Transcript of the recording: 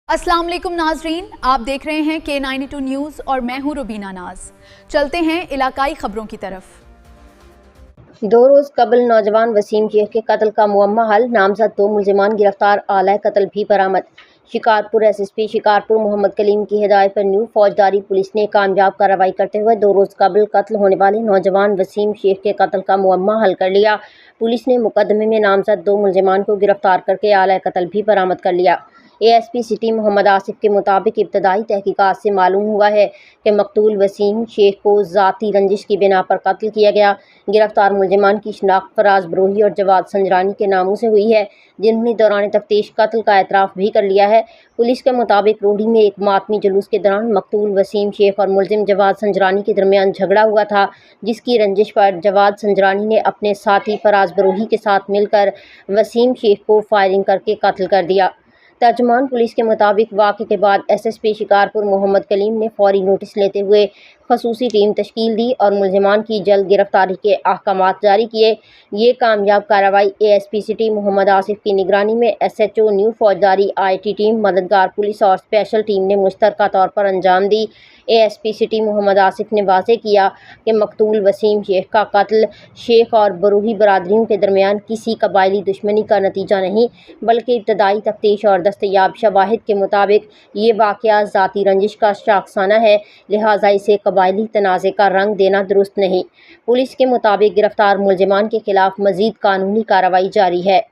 अस्सलाम वालेकुम नाजरीन, आप देख रहे हैं K92 न्यूज़ और मैं हूं रुबीना नाज। चलते हैं इलाकाई खबरों की तरफ। 2 रोज़ कबल नौजवान वसीम शेख के कत्ल का मुअम्मा हल, नामजद 2 मुलजिमान गिरफ्तार, आला कत्ल भी बरामद। शिकारपुर एसएसपी शिकारपुर मोहम्मद कलीम की हिदायत पर न्यू फौजदारी पुलिस ने कामयाब कार्रवाई करते हुए 2 रोज़ कबल कत्ल होने वाले नौजवान वसीम शेख के कत्ल का मुअम्मा हल कर लिया। पुलिस ने मुकदमे में नामजद 2 मुलजिमान को गिरफ्तार करके आला कत्ल भी बरामद कर लिया। एएसपी सिटी मोहम्मद आसिफ के मुताबिक इब्तदाई तहकीकात से मालूम हुआ है कि मकतूल वसीम शेख को ज़ाती रंजिश की बिना पर कत्ल किया गया। गिरफ्तार मुलजिमान की शनाख्त फराज बरोही और जवाद संजरानी के नामों से हुई है, जिन्होंने दौरान तफ्तीश कत्ल का एतराफ़ भी कर लिया है। पुलिस के मुताबिक रोहड़ी में एक मातमी जुलूस के दौरान मकतूल वसीम शेख और मुलजिम जवाद संजरानी के दरमियान झगड़ा हुआ था, जिसकी रंजिश पर जवाद संजरानी ने अपने साथी फराज बरोही के साथ मिलकर वसीम शेख को फायरिंग करके कत्ल कर दिया। तर्जुमान पुलिस के मुताबिक वाक़े के बाद एसएसपी शिकारपुर मोहम्मद कलीम ने फौरी नोटिस लेते हुए खसूसी टीम तश्कील दी और मुलजिमान की जल्द गिरफ्तारी के अहकामात जारी किए। ये कामयाब कार्रवाई एएसपी सिटी मोहम्मद आसिफ की निगरानी में एसएचओ न्यू फौजदारी आईटी टीम, मददगार पुलिस और स्पेशल टीम ने मुश्तरका तौर पर अंजाम दी। एएसपी सिटी मोहम्मद आसिफ ने वाज़ेह किया कि मकतूल वसीम शेख का कत्ल शेख और बरूही बरादरियों के दरमियान किसी कबायली दुश्मनी का नतीजा नहीं, बल्कि इब्तदाई तफ्तीश और दस्तयाब शवाहिद के मुताबिक ये वाक़या ज़ाती रंजिश का शाखसाना है, लिहाजा इसे कबायली तनाज़े का रंग देना दुरुस्त नहीं। पुलिस के मुताबिक गिरफ्तार मुलजिमान के खिलाफ मज़ीद कानूनी कार्रवाई जारी है।